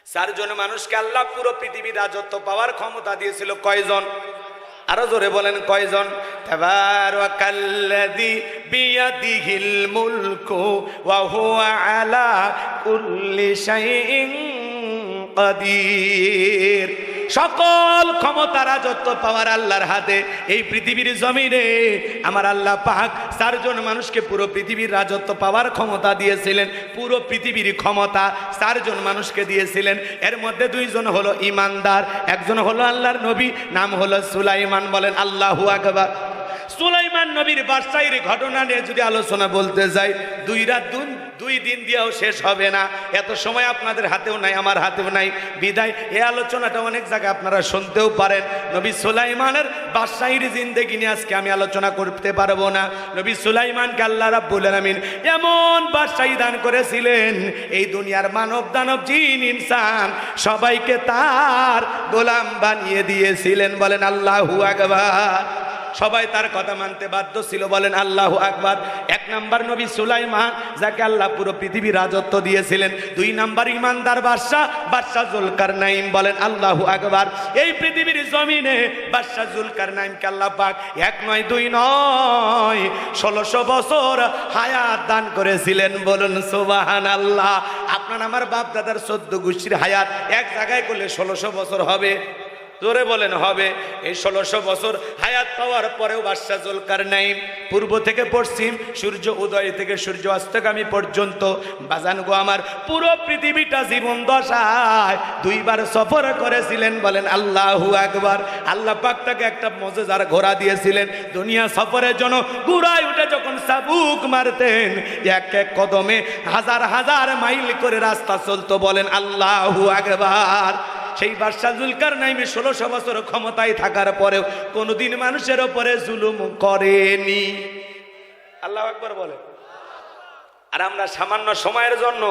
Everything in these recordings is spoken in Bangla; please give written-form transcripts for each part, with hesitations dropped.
চারজন মানুষকে আল্লাহ পুরো পৃথিবীর রাজত্ব পাওয়ার ক্ষমতা দিয়েছিল কয়জন? আরো জোরে বলেন কয়জন? তাবারাকাল্লাযী বিয়াদিহিল মুলকু ওয়া হুয়া আলা কুল্লি শাইইন কাদির। সকল ক্ষমতা রাজত্ব পাওয়ার আল্লাহর হাতে। এই পৃথিবীর জমিনে আমার আল্লাহ পাক চারজন মানুষকে পুরো পৃথিবীর রাজত্ব পাওয়ার ক্ষমতা দিয়েছিলেন। পুরো পৃথিবীর ক্ষমতা চারজন মানুষকে দিয়েছিলেন। এর মধ্যে দুইজন হলো ইমানদার, একজন হলো আল্লাহর নবী, নাম হলো সুলাইমান। বলেন আল্লাহু আকবার। সুলাইমান নবীর বাদশাহীর ঘটনা নিয়ে যদি আলোচনা বলতে যাই, দুই দিন দিয়েও শেষ হবে না। এত সময় আপনাদের হাতেও নাই, আমার হাতেও নাই। বিদায় এই আলোচনাটা অনেক জায়গায় আপনারা শুনতেও পারেন। নবী সুলাইমানের বাদশাহীর জিন্দেগি নিয়ে আজকে আমি আলোচনা করতে পারবো না। নবী সুলাইমানকে আল্লাহ রাব্বুল আলামিন এমন বাদশাহী দান করেছিলেন, এই দুনিয়ার মানব দানব জিন ইনসান সবাইকে তার গোলাম বানিয়ে দিয়েছিলেন। বলেন আল্লাহু আকবার। সবাই তার কথা মানতে বাধ্য ছিল। বলেন আল্লাহু আকবার। এক নাম্বার নবী সুলাইমান, যাকে আল্লাহ পুরো পৃথিবীর রাজত্ব দিয়েছিলেন। দুই নাম্বার ইমানদার বাদশাহ জুলকারনাইন। বলেন আল্লাহু আকবার। এই পৃথিবীর জমিনে বাদশাহ জুলকারনাইনকে আল্লাহ পাক এক নয় দুই নয় 1600 বছর হায়াত দান করেছিলেন। বলুন সুবহানাল্লাহ। আপনার আমার বাপ দাদার 14 গোষ্ঠীর হায়াত এক জায়গায় করলে 1600 বছর হবে। জোরে বলেন হবে। এই 1600 বছর হায়াত পাওয়ার পরেও বাদশাহ জুলকারনাইন পূর্ব থেকে পশ্চিম, সূর্য উদয় থেকে সূর্য অস্তগামী পর্যন্ত বাজান গো আমার পুরো পৃথিবীটা জীবন দশায় দুইবার সফর করেছিলেন। বলেন আল্লাহু আকবার। আল্লাহ পাক তাকে একটা মজেদার ঘোড়া দিয়েছিলেন দুনিয়া সফরের জন্য। ঘোড়ায় উঠে যখন চাবুক মারতেন, এক এক কদমে হাজার হাজার মাইল করে রাস্তা চলতো। বলেন আল্লাহু আকবার। সেই বাদশাহ জুলকারনাইন 1600 বছর ক্ষমতায় থাকার পরেও কোনোদিন মানুষের উপরে জুলুম করেনি। আল্লাহু আকবার বলে। আর আমরা সামান্য সময়ের জন্য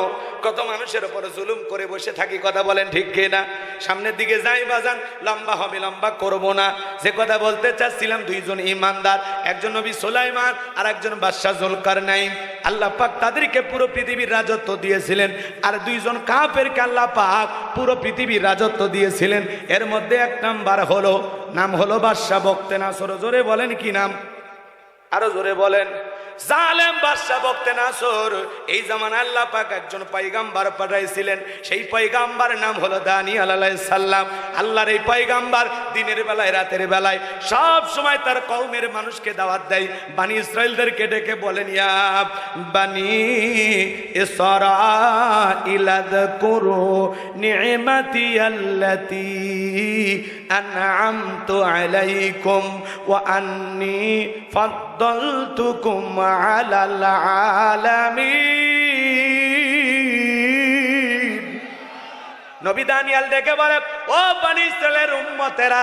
কত মানুষের উপরে জুলুম করে বসে থাকি। কথা বলেন ঠিক কিনা? সামনের দিকে যাই বাজান, লম্বা হবে, লম্বা করব না। যে কথা বলতে চাচ্ছিলাম, দুইজন ইমানদার, একজন নবী সুলাইমান আর একজন বাদশাহ জুলকারনাইন। আল্লাহ পাক তাদেরকে পুরো পৃথিবীর রাজত্ব দিয়েছিলেন। আর দুইজন কাফেরকে আল্লাহ পাক পুরো পৃথিবীর রাজত্ব দিয়েছিলেন। এর মধ্যে এক নাম্বার হলো, নাম হলো বাদশাহ বখতেনাসর। জোরে বলেন কি নাম? আরো জোরে বলেন। জালেম বাদশাহ বখতেনাসর। এই জামানা আল্লাহ পাক একজন পয়গাম্বার পাঠাইছিলেন। সেই পয়গাম্বার নাম হলো দানিয়েল আলাইহিস সালাম। আল্লাহর এই পয়গাম্বার দিনের বেলায় রাতের বেলায় সব সময় তার কওমের মানুষকে দাওয়াত দেয়। বনি ইসরাইলদেরকে ডেকে বলেন, ইয়া বনি ইসরাঈল আযকুরু নি'মাতি আল্লাতী আন'আমতু আলাইকুম ওয়া আন্নী ফাদ্দালতুকুম আলাল আলামিন। নবী দানিয়েল ডেকে বলে, ও বনি ইসরাইলের উম্মতেরা,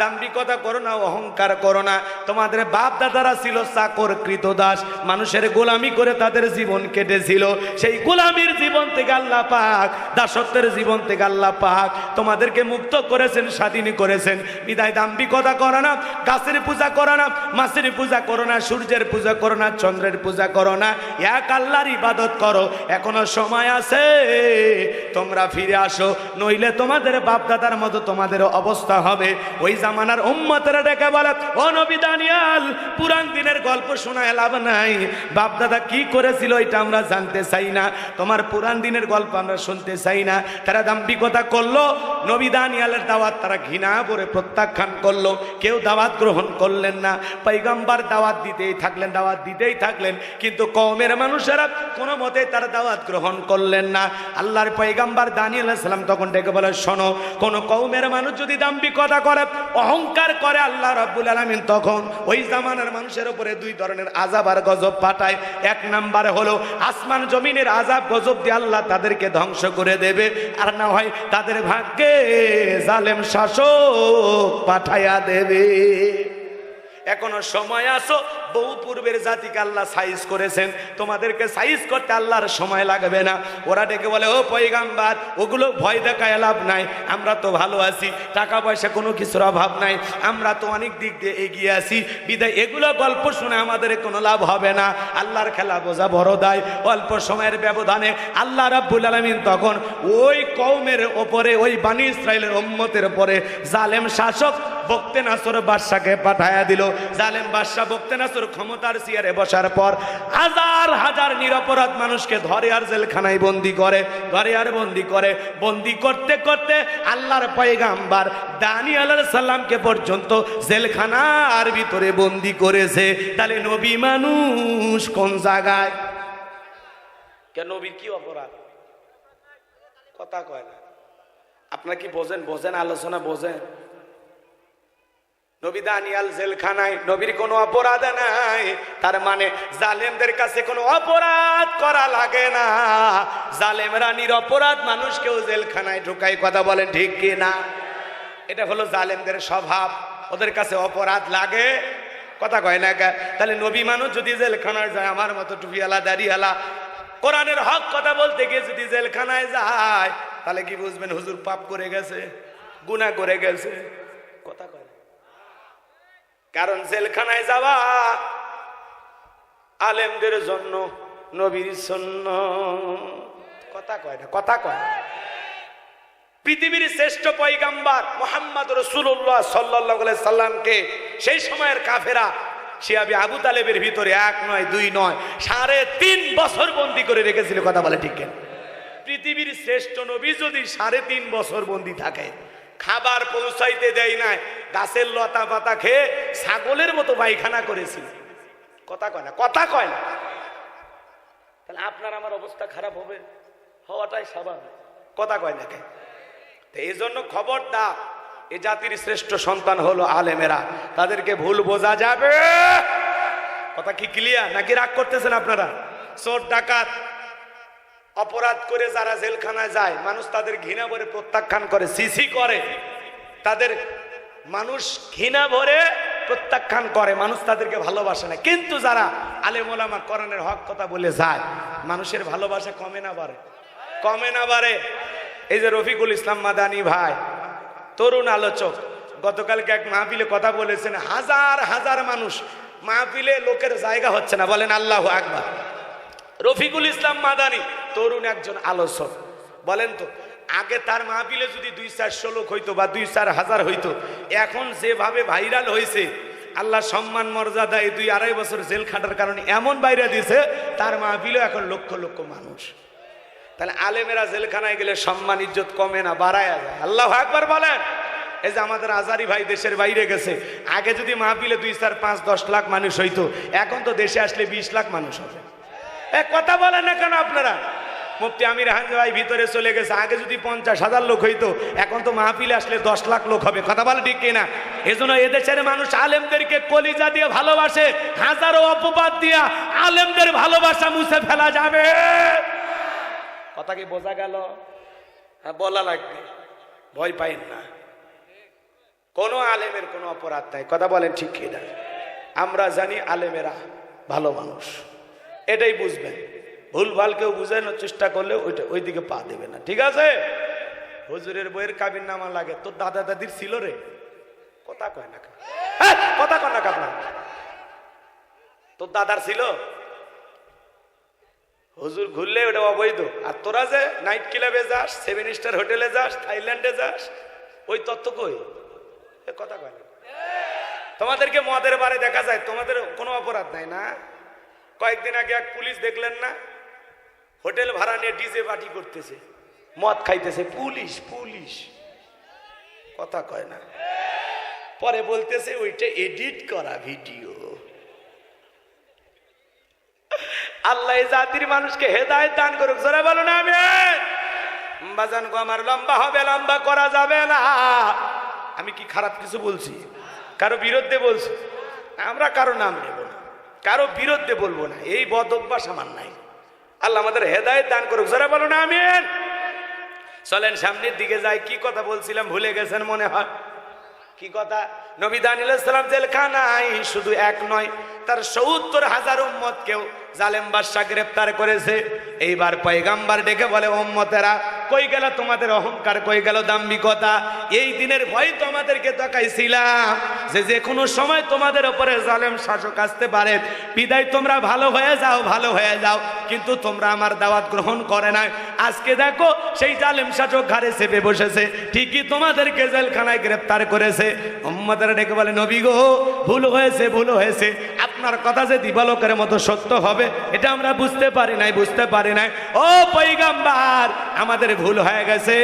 দাম্ভিকতা করো না, অহংকার করো না। তোমাদের বাপ দাদারা ছিল চাকর কৃতদাস, মানুষের গোলামি করে তাদের জীবন কেটেছিল। সেই গোলামির জীবন থেকে আল্লাহ পাক, দাসত্বের জীবন থেকে আল্লাহ পাক তোমাদেরকে মুক্ত করেছেন, স্বাধীন করেছেন। বিদায় দাম্ভিকতা করো না, গাছের পূজা করো না, মাছের পূজা করো না, সূর্যের পূজা করো না, চন্দ্রের পূজা করো না, এক আল্লাহর ইবাদত করো। এখনো সময় আছে, তোমরা ফিরে আসো, নইলে তোমাদের বাপ দাদার মতো তোমাদের অবস্থা হবে। ওই জামানার উম্মতেরা ডেকে বলে, ও নবী দানিয়েল, পুরান দিনের গল্প শোনায় লাভ নাই। বাপ দাদা কি করেছিল এটা আমরা জানতে চাই না, তোমার পুরান দিনের গল্প আমরা শুনতে চাই না। তারা দাম্ভিকতা করলো, নবী দানিয়েলের দাওয়াত তারা ঘৃণা করে প্রত্যাখ্যান করলো। কেউ দাওয়াত গ্রহণ করলেন না। পয়গম্বর দাওয়াত দিতেই থাকলেন, কিন্তু কওমের মানুষেরা কোনো মতে তার দাওয়াত গ্রহণ করলেন না। আল্লাহর পয়গম্বর দানিয়েল আলাইহিস সালাম তখন ডেকে বলে, শোনো, কোন কওমের মানুষ যদি দাম্ভিকতা করে, অহংকার করে, আল্লাহ রাব্বুল আলামিন তখন ওই জামানার মানুষের উপরে দুই ধরনের আযাব আর গজব পাঠায়। এক নাম্বারে হলো আসমান জমিনের আযাব গজব দিয়ে আল্লাহ তাদেরকে ধ্বংস করে দেবে, আর না হয় তাদের ভাগ্যে জালেম শাসক পাঠায়া দেবে। এখনো সময় আসো, বহু পূর্বের জাতিকে আল্লাহ সাইজ করেছেন, তোমাদেরকে সাইজ করতে আল্লাহর সময় লাগবে না। ওরা ডেকে বলে, ও পয়গাম্বার, ওগুলো ভয় দেখায় লাভ নাই, আমরা তো ভালো আছি, টাকা পয়সা কোনো কিছুর অভাব নাই, আমরা তো অনেক দিক দিয়ে এগিয়ে আছি, বিদায় এগুলো গল্প শুনে আমাদের কোনো লাভ হবে না। আল্লাহর খেলা বোঝা বড় দায়। অল্প সময়ের ব্যবধানে আল্লাহ রাব্বুল আলামিন তখন ওই কওমের ওপরে, ওই বানি ইসরাইলের উম্মতের উপরে জালেম শাসক বক্তে নাসর বাদশাকে পাঠায়া দিল। জালেম বাদশা বক্তে নাসর ক্ষমতার চেয়ারে বসার পর হাজার হাজার নিরপরাধ মানুষকে ধরে আর জেলখানায় বন্দি করে, ধরে আর বন্দি করে। বন্দি করতে করতে আল্লাহর পয়গাম্বার দানিয়েল আলাইহিস সালামকে পর্যন্ত জেলখানার ভিতরে বন্দি করেছে। তাহলে নবী মানুষ কোন জায়গায়? কেন নবীর কি অপরাধ? কথা কয় না। আপনারা কি বোঝেন? বোঝেন আলোচনা বোঝেন? নবী দানিয়েল জেলখানায়, নবীর কোনো অপরাধ নাই। তার মানে জালেমদের কাছে কোনো অপরাধ করা লাগে না, জালেমরা নিরপরাধ মানুষকেও জেলখানায় ঢুকায়। কথা বলেন ঠিক কি না? এটা হলো জালেমদের স্বভাব, ওদের কাছে অপরাধ লাগে। কথা কয় না। তাহলে নবী মানুষ যদি জেলখানায় যায়, আমার মতো টুপিওয়ালা দাড়িওয়ালা কোরআনের হক কথা বলতে গিয়ে যদি জেলখানায় যায়, তাহলে কি বুঝবেন? হুজুর পাপ করে গেছে, গুনাহ করে গেছে। কথা কয় না। কারণ জেলখানায় যাওয়া আলেমদের জন্য, নবীর জন্য। কথা কয় না, কথা কয় না। পৃথিবীর শ্রেষ্ঠ পয়গাম্বার মুহাম্মদ রাসূলুল্লাহ সাল্লাল্লাহু আলাইহি সাল্লামকে সেই সময়ের কাফেরা শিয়াবি আবু তালেবের ভিতরে 1 নয় 2 নয় 3.5 বছর বন্দী করে রেখেছিল। কথা বলে ঠিক কেন? পৃথিবীর শ্রেষ্ঠ নবী যদি 3.5 বছর বন্দী থাকে, খাবার পৌঁছাইতে দেয় নাই, গাছের লতা পাতা খেয়ে ছাগলের মতো পায়খানা করেছিল। কথা কয় না, কথা কয় না। তাহলে আপনার আমার অবস্থা খারাপ হবে, হওয়াটাই স্বাভাবিক। কথা কয় না কেন? এই জন্য খবরদার, এ জাতির শ্রেষ্ঠ সন্তান হলো আলেমেরা, তাদেরকে ভুল বোঝা যাবে। কথা কি ক্লিয়ার নাকি রাগ করতেছেন আপনারা? চোর ডাকাত অপরাধ করে যারা জেলখানায় যায়, মানুষ তাদের ঘৃণা ভরে প্রত্যাখ্যান করে, সিসি করে, তাদের মানুষ ঘৃণা ভরে প্রত্যাখ্যান করে, মানুষ তাদেরকে ভালোবাসে না। কিন্তু যারা আলেম ওলামা কোরআনের হক কথা বলে যায়, মানুষের ভালোবাসা কমে না বাড়ে? কমে না বাড়ে? এই যে রফিকুল ইসলাম মাদানী ভাই, তরুণ আলোচক, গতকালকে এক মাহফিলে কথা বলেছেন, হাজার হাজার মানুষ, মাহফিলে লোকের জায়গা হচ্ছে না। বলেন আল্লাহু আকবার। রফিকুল ইসলাম মাদানী তরুণ একজন আলোচক। বলেন তো, আগে তার মাহফিলে যদি 2-400 লোক হইতো বা 2-4 হাজার হইতো, এখন যেভাবে ভাইরাল হয়েছে, আল্লাহ সম্মান মর্যাদা এই 2-2.5 বছর জেল খাটার কারণে এমন বাইরে দিয়েছে, তার মাহফিলে এখন লক্ষ লক্ষ মানুষ। তাহলে আলেমেরা জেলখানায় গেলে সম্মান ইজ্জত কমে না, বাড়ায় যায়। আল্লাহু আকবার বলেন। এই যে আমাদের আজারি ভাই দেশের বাইরে গেছে, আগে যদি মাহফিলে 2-4-5-10 লাখ মানুষ হইতো, এখন তো দেশে আসলে 20 লাখ মানুষ হবে। কথা বলেন না কেন আপনারা? মুফতি আমির হামজা ভাই ভিতরে চলে গেছে, আগে যদি 50,000 লোক হইতো, এখন তো মাহফিলে আসলে 10 লাখ লোক হবে। কথা বলে ঠিক কিনা? এজন্য এদেশের মানুষ আলেমদেরকে কলিজা দিয়ে ভালোবাসে, হাজারো অপবাদ দিয়া আলেমদের ভালোবাসা মুছে ফেলা যাবে। কথা কি বোঝা গেল? হ্যাঁ, বলা লাগবে, ভয় পাইন না। কোনো আলেমের কোনো অপরাধ নাই। কথা বলেন ঠিক কিনা? আমরা জানি আলেমেরা ভালো মানুষ, এটাই বুঝবেন। ভুল ভাল কেউ বুঝানোর চেষ্টা করলে ওই দিকে পা দেবে না। ঠিক আছে? হুজুরের বইয়ের কাবির নামা লাগে, তোর দাদা দাদির ছিল রে। কথা কয় না, কথা কয় না আপনার, তোর দাদার ছিল? হুজুর ঘুরলে ওটা অবৈধ। আর তোরা যে নাইট ক্লাবে যাস, 7 স্টার হোটেলে যাস, থাইল্যান্ডে যাস, ওই তত্ত্ব কই? কথা কয় না। তোমাদেরকে মদের বারে দেখা যায়, তোমাদের কোনো অপরাধ নাই না? কয়েকদিন আগে এক পুলিশ দেখলেন না, হোটেল ভাড়া নিয়ে ডিজে পার্টি করতেছে, মদ খাইতেছে। পুলিশ পুলিশ, কথা কয় না। পরে বলতেছে ওইটা এডিট করা ভিডিও। আল্লাহ জাতির মানুষকে হেদায়েত দান করুক। জোরে বলো না আমিন। বাজান গো আমার লম্বা হবে, লম্বা করা যাবে না। আমি কি খারাপ কিছু বলছি? কারো বিরুদ্ধে বলছি? আমরা কারো নাম নেব না, কারো বিরুদ্ধে বলবো না, এই বদ অভ্যাস আমার নাই। আল্লাহ আমাদের হেদায়েত দান করুক। জোরে বলো না আমিন। চলেন সামনের দিকে যাই। কি কথা বলছিলাম ভুলে গেছেন মনে হয়? কি কথা? নবী দানিয়েল আলাইহিস সালাম জেলখানায় শুধু এক নয়, তার ৭০,০০০ উম্মতকেও জালেম বাদশা গ্রেফতার করেছে। এইবার পয়গাম্বার ডেকে বলে, উম্মতেরা কই গেল তোমাদের অহংকার, কই গেল দাম্ভিকতা? এই দিনের ভয় তোমাদেরকে দেখাইছিলাম যে কোনো সময় তোমাদের উপরে জালেম শাসক আসতে পারে, বিদায় তোমরা ভালো হয়ে যাও, ভালো হয়ে যাও। কিন্তু তোমরা আমার দাওয়াত গ্রহণ করে নাই। আজকে দেখো সেই জালেম শাসক ঘাড়ে চেপে বসেছে, ঠিকই তোমাদেরকে জেলখানায় গ্রেফতার করেছে। উম্মতেরা ডেকে বলে, নবী গো ভুল হয়েছে, ভুল হয়েছে। আপনার কথা যে দিবালোকের মতো সত্য হবে এটা আমরা বুঝতে পারি নাই, বুঝতে পারি নাই। ও পয়গাম্বার, আমাদের ভুল হয়ে গেছে।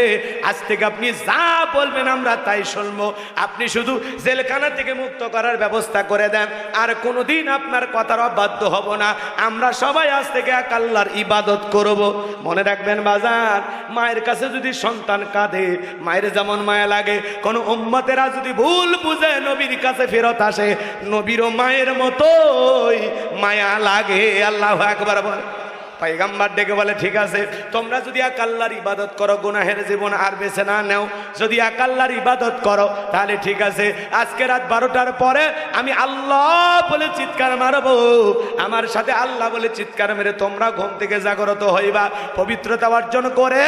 আজ থেকে আপনি যা বলবেন আমরা তাই শুনবো। আপনি শুধু জেলখানা থেকে মুক্ত করার ব্যবস্থা করে দেন, আর কোনোদিন আপনার কথার অবাধ্য হব না। আমরা সবাই আজ থেকে এক আল্লাহর ইবাদত করব। মনে রাখবেন বাজার, মায়ের কাছে যদি সন্তান কাঁদে মায়ের যেমন মায়া লাগে, কোন উম্মতেরা যদি ভুল বুঝে নবীর কাছে ফেরত আসে, নবীরও মায়ের মতোই মায়া লাগে। আল্লাহু আকবার বলে। পয়গাম্বার ডেকে বলে, ঠিক আছে, তোমরা যদি এক আল্লাহর ইবাদত করো, গুনাহের জীবন আর বেছে না নেও, যদি এক আল্লাহর ইবাদত করো তাহলে ঠিক আছে। আজকে রাত 12টার পরে আমি আল্লাহ বলে চিৎকার মারবো, আমার সাথে আল্লাহ বলে চিৎকার মেরে তোমরা ঘুম থেকে জাগ্রত হইবা। পবিত্রতা অর্জন করে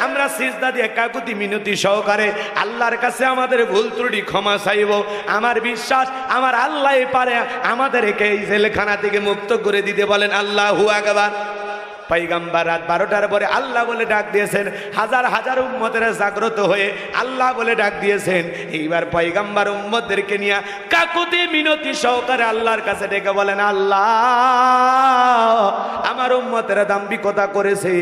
আমরা সিজদা দিয়ে কাকুতি মিনতি সহকারে আল্লাহর কাছে আমাদের ভুল ত্রুটি ক্ষমা চাইব। আমার বিশ্বাস আমার আল্লাহ পারে আমাদেরকে এই জেলখানা থেকে মুক্ত করে দিতে। বলেন আল্লাহু আকবার। পয়গাম্বার রাত 12টার পরে আল্লাহ বলে ডাক দিয়েছেন, হাজার হাজার উম্মতেরা জাগ্রত হয়ে আল্লাহ বলে ডাক দিয়েছেন। এইবার পয়গাম্বার উম্মতদেরকে নিয়ে কাকুতি মিনতি সহকারে আল্লাহর কাছে ডেকে বলেন, আল্লাহ আমার উম্মতেরা দাম্ভিকতা করেছে,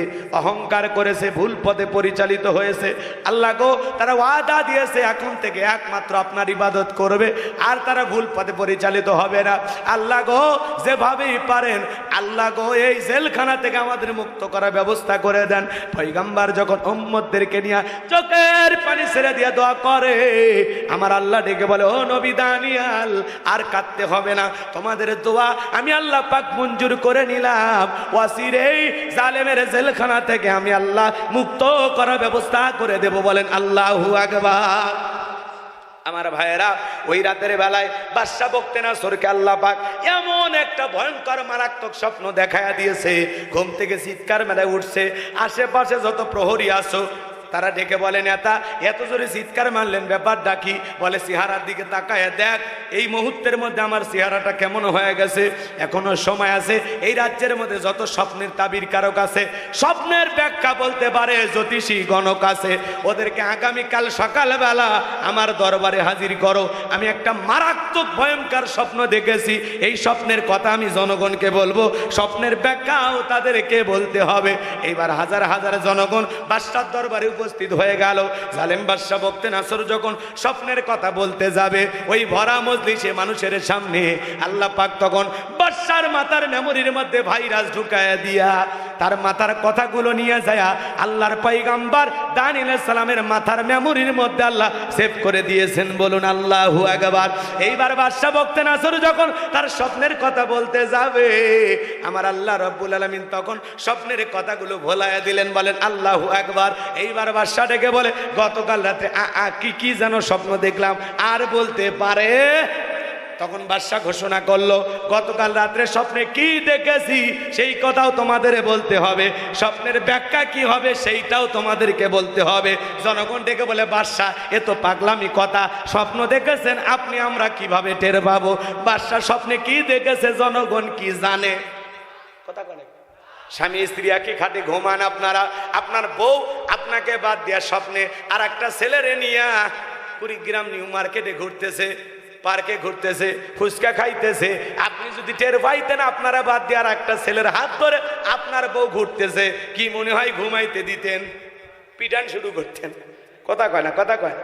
অহংকার করেছে, ভুল পথে পরিচালিত হয়েছে। আল্লাহ গো, তারা ওয়াদা দিয়েছে এখন থেকে একমাত্র আপনার ইবাদত করবে, আর তারা ভুল পথে পরিচালিত হবে না। আল্লাহ গো, যেভাবেই পারেন আল্লাহ গো এই জেলখানা থেকে আমাদের মুক্ত করার ব্যবস্থা করে দেন। পয়গাম্বার যখন উম্মতদেরকে নিয়ে চোখের পানি ছেড়ে দিয়ে দোয়া করে, আমার আল্লাহ ডেকে বলে, ও নবী দানিয়েল, আর কাঁদতে হবে না, তোমাদের দোয়া আমি আল্লাহ পাক মঞ্জুর করে নিলাম। ওয়াসির এই জালেমের জেলখানা থেকে আমি আল্লাহ মুক্ত করার ব্যবস্থা করে দেব। বলেন আল্লাহু আকবার। আমার ভাইয়েরা, ওই রাতের বেলায় বাদশা বখতিয়ার আল্লাহ পাক এমন একটা ভয়ঙ্কর মারাত্মক স্বপ্ন দেখায়া দিয়েছে, ঘুম থেকে চিৎকার মেলায় উঠছে। আশেপাশে যত প্রহরী আসো তারা ডেকে বলে, নেতা এত জোরে চিৎকার মারলেন, ব্যাপারটা কি? বলে, চেহারার দিকে তাকায় দেখ, এই মুহূর্তের মধ্যে আমার চেহারাটা কেমন হয়ে গেছে। এখনো সময় আছে। এই রাজ্যের মধ্যে যত স্বপ্নের তাবির কারক আছে, স্বপ্নের ব্যাখ্যা বলতে পারে জ্যোতিষী গণক আছে, ওদেরকে আগামীকাল সকালবেলা আমার দরবারে হাজির করো। আমি একটা মারাত্মক ভয়ঙ্কর স্বপ্ন দেখেছি, এই স্বপ্নের কথা আমি জনগণকে বলবো, স্বপ্নের ব্যাখ্যাও তাদেরকে বলতে হবে। এইবার হাজার হাজার জনগণ বাদশার দরবারে উপস্থিত হয়ে গেল। জালেম বাদশা বখতিয়ার যখন স্বপ্নের কথা বলতে যাবে, ওই ভরা মজলিসে মানুষের সামনে আল্লাহ পাক তখন বাদশার মাথার মেমোরির মধ্যে ভাইরাস ঢুকায়া দিয়া তার মাথার কথাগুলো নিয়ে যায় আল্লাহর পয়গাম্বার দানিয়েল আলাইহিস সালামের মাথার মেমোরির মধ্যে আল্লাহ সেভ করে দিয়েছেন। বলুন আল্লাহু আকবার। এইবার বাদশা বখতিয়ার যখন তার স্বপ্নের কথা বলতে যাবে, আমার আল্লাহ রাব্বুল আলামিন তখন স্বপ্নের কথাগুলো ভোলায়া দিলেন। বলেন আল্লাহু আকবার। এইবার বাদশা ডেকে বলে, গতকাল রাতে কি যেন স্বপ্ন দেখলাম, আর বলতে পারে? তখন বাদশা ঘোষণা করলো, গতকাল রাত্রে স্বপ্নে কি দেখেছি সেই কথাও তোমাদের বলতে হবে, স্বপ্নের ব্যাখ্যা কি হবে সেইটাও তোমাদেরকে বলতে হবে। জনগণ ডেকে বলে, বাদশা এ তো পাগলামি কথা, স্বপ্ন দেখেছেন আপনি, আমরা কিভাবে টের পাবো? বাদশা স্বপ্নে কি দেখেছে জনগণ কি জানে? কথা বলে, স্বামী স্ত্রী একই খাটে ঘুমান আপনারা, আপনার বউ আপনাকে বাদ দিয়া স্বপ্নে আর একটা ছেলেরে নিয়া কুড়িগ্রাম নিউ মার্কেটে ঘুরতেছে, পার্কে ঘুরতেছে, ফুচকা খাইতেছে। আপনি যদি টের পাইতেন আপনারা বাদ দিয়ে আর একটা ছেলের হাত ধরে আপনার বউ ঘুরতেছে, কি মনে হয় ঘুমাইতে দিতেন? পিটান শুরু করতেন। কথা কয় না, কথা কয়।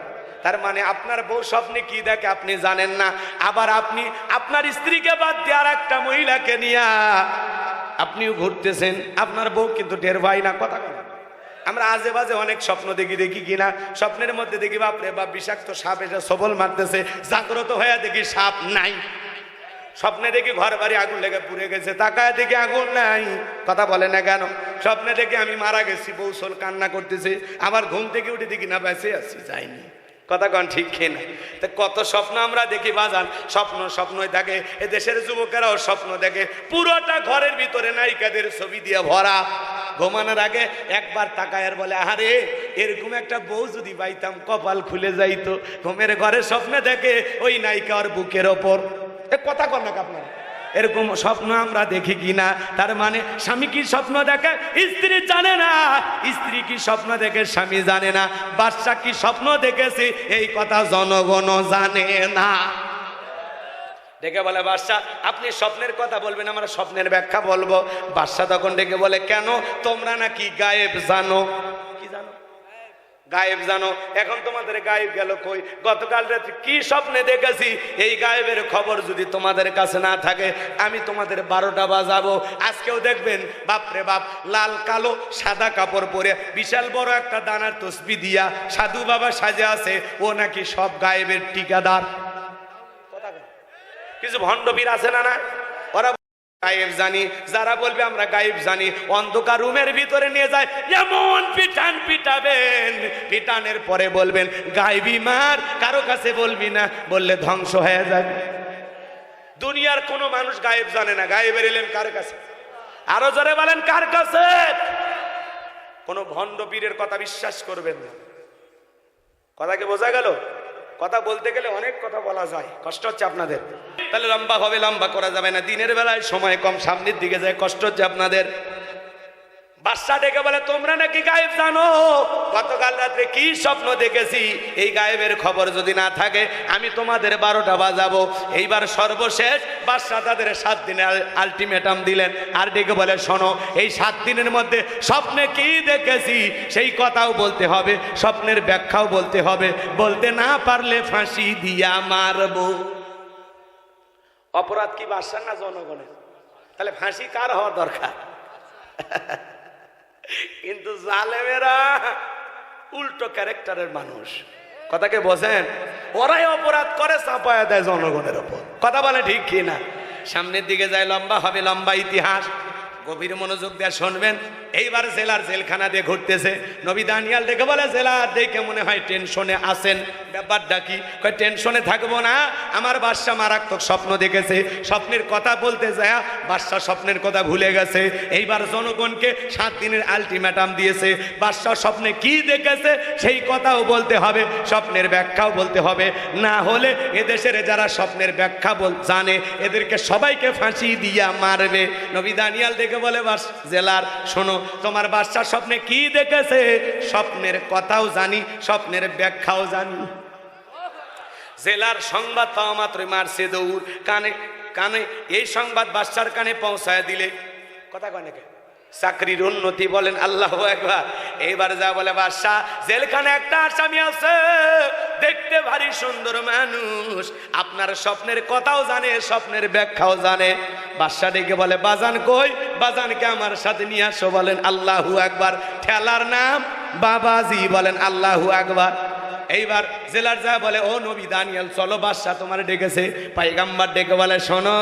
তার মানে আপনার বউ স্বপ্নে কি দেখে আপনি জানেন না, আবার আপনি আপনার স্ত্রীকে বাদ দিয়ে আর একটা মহিলাকে নিয়া আপনিও ঘুরতেছেন, আপনার বউ কিন্তু টের পাই না। কথা কয় না। আমরা আজে বাজে অনেক স্বপ্ন দেখি কিনা, স্বপ্নের মধ্যে দেখি বাপরে বাপ বিষাক্ত সাপ এটা সবল মারতেছে, জাগ্রত হয়ে দেখি সাপ নাই। স্বপ্নে দেখি ঘর বাড়ি আগুন লেগে পুড়ে গেছে, তাকায় দেখি আগুন নাই। কথা বলে না কেন? স্বপ্নে দেখি আমি মারা গেছি, বউ সোল কান্না করতেছে, আবার ঘুম থেকে উঠে দেখি না বেঁচে আছি, যাইনি। কথা কন ঠিক কিনা? তো কত স্বপ্ন আমরা দেখি বাজান, স্বপ্নই থাকে। এ দেশের যুবকেরাও স্বপ্ন দেখে, পুরোটা ঘরের ভিতরে নায়িকাদের ছবি দিয়ে ভরা। ঘুমানোর আগে একবার তাকায় আর বলে, আরে এরকম একটা বউ যদি পাইতাম কপাল খুলে যাইতো। ঘুমের ঘরে স্বপ্নে দেখে ওই নায়িকা ওর বুকের ওপর। এ কথা কন না আপনারা, এরকম স্বপ্ন আমরা দেখি কিনা? তার মানে স্বামী কি স্বপ্ন দেখে স্ত্রী জানে না, স্ত্রী কি স্বপ্ন দেখে স্বামী জানে না, বাদশা কি স্বপ্ন দেখেছে এই কথা জনগণ জানে না। ডেকে বলে, বাদশা আপনি স্বপ্নের কথা বলবেন, আমরা স্বপ্নের ব্যাখ্যা বলবো। বাদশা তখন ডেকে বলে, কেন তোমরা নাকি গায়েব জানো? কি জানো? গায়েব জানো? এখন তোমাদের গায়েব গেল কই? গতকাল রাতে কি স্বপ্নে দেখেছি এই গায়েবের খবর যদি তোমাদের কাছে না থাকে আমি তোমাদের 12টা বাজাবো। আজকেও দেখবেন বাপরে বাপ, লাল কালো সাদা কাপড় পরে বিশাল বড় একটা দানার তসবি দিয়া সাধু বাবা সাজে আছে, ও নাকি সব গায়েবের ঠিকাদার। কিছু ভণ্ডপীর আছে না, না ওরা গায়েব জানি। যারা বলবে আমরা গায়েব জানি, অন্ধকার রুমের ভিতরে নিয়ে যায়, এমন পিটান পিটাবেন, পিটানের পরে বলবেন গায়েবী মার, কারো কাছে বলবি না, বললে ধ্বংস হয়ে যাবে। দুনিয়ার কোনো মানুষ গায়েব জানে না। গায়েবের এলেন কার কাছে? আরো জোরে বলেন কার কাছে? কোন ভণ্ডপীরের কথা বিশ্বাস করবেন না। কথা কি বোঝা গেল? কথা বলতে গেলে অনেক কথা বলা যায়, কষ্ট হচ্ছে আপনাদের। তাহলে লম্বা হবে, লম্বা করা যাবে না, দিনের বেলায় সময় কম, সামনের দিকে যায়, কষ্ট হচ্ছে আপনাদের। বাদশা ডেকে বলে, তোমরা নাকি গায়েব জানো? গতকাল রাতে কি স্বপ্ন দেখেছি এই গায়েবের খবর যদি না থাকে আমি তোমাদের 12টা বাজাবো। এইবার সর্বশেষ বাদশা তাদের 7 দিনের আলটিমেটাম দিলেন। আর ডেকে বলে, শোনো, এই 7 দিনের মধ্যে স্বপ্নে কি দেখেছি সেই কথাও বলতে হবে, স্বপ্নের ব্যাখ্যাও বলতে হবে, বলতে না পারলে ফাঁসি দিয়া মারবো। অপরাধ কি বাদশার না জনগণের? তাহলে ফাঁসি কার হওয়া দরকার? কিন্তু জালেমেরা উল্টো ক্যারেক্টারের মানুষ। কথাকে বোঝেন? ওরাই অপরাধ করে চাপায়া দেয় জনগণের ওপর। কথা বলে ঠিক কি না? সামনের দিকে যায়, লম্বা হবে, লম্বা ইতিহাস, গভীর মনোযোগ দিয়ে শুনবেন। এইবার জেলার জেলখানা দিয়ে ঘুরতেছে। নবী দানিয়াল দেখে বলে, জেলার দেখে মনে হয় টেনশনে আছেন, ব্যাপারটা কি? কয় টেনশনে থাকবো না, আমার বাদশা মারাত্মক স্বপ্ন দেখেছে। স্বপ্নের কথা বলতে যায় বাদশা স্বপ্নের কথা ভুলে গেছে। এইবার জনগণকে 7 দিনের আলটিমেটাম দিয়েছে। বাদশা স্বপ্নে কি দেখেছে সেই কথাও বলতে হবে, স্বপ্নের ব্যাখ্যাও বলতে হবে, না হলে এদেশের যারা স্বপ্নের ব্যাখ্যা জানে এদেরকে সবাইকে ফাঁসি দিয়া মারবে। নবী দানিয়াল দেখে বলে, জেলার শোনো, তোমার বাদশা স্বপ্নে কি দেখেছে স্বপ্নের কথাও জানি, স্বপ্নের ব্যাখ্যাও জানি। জেলার সংবাদ পাওয়া মাত্রই মারছে দৌড়, কানে কানে এই সংবাদ বাদশার কানে পৌঁছায় দিলে কথা কয় নাকি চাকরির উন্নতি। বলেন আল্লাহু আকবার। এইবার যা বলে, বাদশা জেলখানে একটা আসামি আছে, দেখতে ভারী সুন্দর মানুষ, আপনার স্বপ্নের কথাও জানে, স্বপ্নের ব্যাখ্যাও জানে। বাদশা ডেকে বলে, বাজান কই? বাজানকে আমার সাথে নিয়ে আসো। বলেন আল্লাহু আকবার। ঠেলার নাম বাবাজি। বলেন আল্লাহু আকবার। এইবার জেলার যা বলে, ও নবী দানিয়াল চলো, বাদশা তোমার ডেকেছে। পাইগাম্বার ডেকে বলে, শোনো,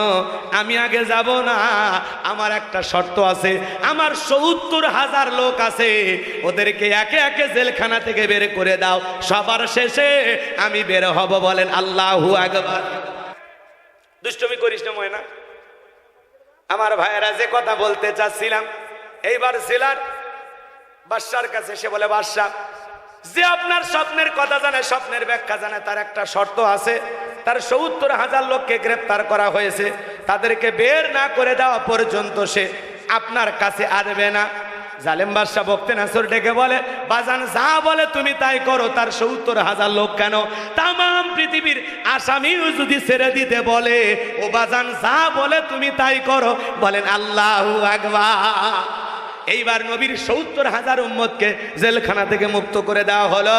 আমি আগে যাব না, আমার একটা শর্ত আছে। আমার 70,000 লোক আছে, ওদেরকে একে একে জেলখানা থেকে বের করে দাও, সবার শেষে আমি বের হব। বলেন আল্লাহু আকবার। দুষ্টমি করিস না ময়না। আমার ভাইয়েরা, যে কথা বলতে চাচ্ছিলাম, এইবার জেলার বাদশার কাছে সে বলে, বাদশা যে আপনার স্বপ্নের কথা জানে, স্বপ্নের ব্যাখ্যা জানে, তার একটা শর্ত আছে। তার 70,000 লোককে গ্রেফতার করা হয়েছে, তাদেরকে বের না করে দেওয়া পর্যন্ত সে আপনার কাছে আসবে না। জালেম বাদশা বক্তে নাসর ডেকে বলে, বাজান যা বলে তুমি তাই করো। তার 70,000 লোক কেন, তামাম পৃথিবীর আসামিও যদি ছেড়ে দিতে বলে, ও বাজান যা বলে তুমি তাই করো। বলেন আল্লাহু আকবার। এইবার নবীর 70,000 উম্মতকে জেলখানা থেকে মুক্ত করে দেওয়া হলো।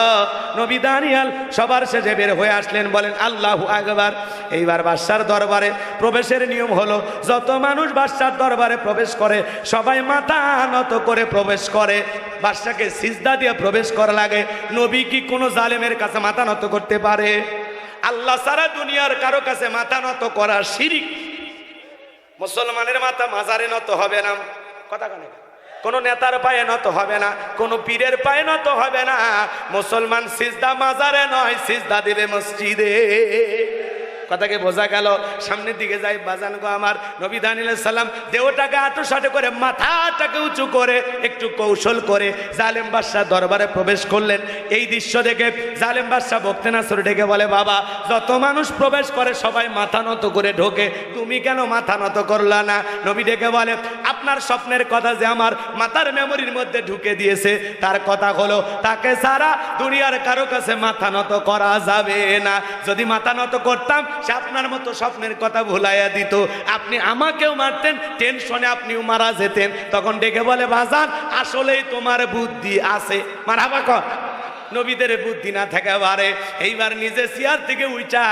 নবী দানিয়াল সবার শেষে বের হয়ে আসলেন। বলেন আল্লাহু আকবার। এইবার বাদশার দরবারে প্রবেশের নিয়ম হলো, যত মানুষ বাদশার দরবারে প্রবেশ করে সবাই মাথা নত করে প্রবেশ করে। বাদশাকে সিজদা দিয়ে প্রবেশ করা লাগে। নবী কি কোনো জালেমের কাছে মাথা নত করতে পারে? আল্লাহ সারা দুনিয়ার কারো কাছে মাথা নত করা শিরিক। মুসলমানের মাথা মাজারে নত হবে না। কথা কেন? কোনো নেতার পায়ে নত হবে না, কোনো পীরের পায়ে নত হবে না। মুসলমান সিজদা মাজারে নয়, সিজদা দেবে মসজিদে। কথাকে বোঝা গেল? সামনের দিকে যাই বাজান গো আমার, নবী দানিয়েল সালাম দেহটাকে আঁটুসাঁটু করে মাথাটাকে উঁচু করে একটু কৌশল করে জালেম বাদশাহ দরবারে প্রবেশ করলেন। এই দৃশ্য দেখে জালেম বাদশাহ বকতে নাসর ডেকে বলে, বাবা যত মানুষ প্রবেশ করে সবাই মাথা নত করে ঢোকে, তুমি কেন মাথা নত করলা না? নবী ডেকে বলে, আপনার স্বপ্নের কথা যে আমার মাথার মেমোরির মধ্যে ঢুকে দিয়েছে, তার কথা হলো তাকে সারা দুনিয়ার কারো কাছে মাথা নত করা যাবে না। যদি মাথা নত করতাম সে আপনার মতো স্বপ্নের কথা ভুলাইয়া দিত, আপনি আমাকেও মারতেন, টেনশনে আপনিও মারা যেতেন। তখন ডেকে বলে, বাজান আসলেই তোমার বুদ্ধি আছে। মারহাবা কর। নবীদের বুদ্ধি না থাকে বারে। এইবার নিজে চেয়ার থেকে উঠা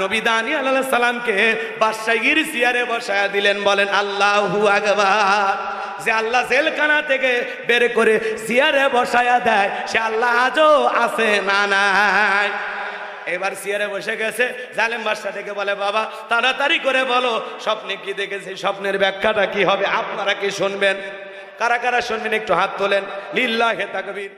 নবী দানিয়েল আলাইহিস সালামকে বাদশাহীর চেয়ারে বসায়া দিলেন। বলেন আল্লাহু আকবার। যে আল্লাহ জেলখানা থেকে বের করে চেয়ারে বসায়া দেয়, সে আল্লাহ আজও আছে না নাই? এবার চেয়ারে বসে গেছে। জালেম বাদশা থেকে বলে, বাবা তাড়াতাড়ি করে বলো স্বপ্নে কি দেখেছি, স্বপ্নের ব্যাখ্যাটা কি হবে? আপনারা কি শুনবেন? কারা কারা শুনবেন একটু হাত তোলেন। লিল্লাহে তাকবীর।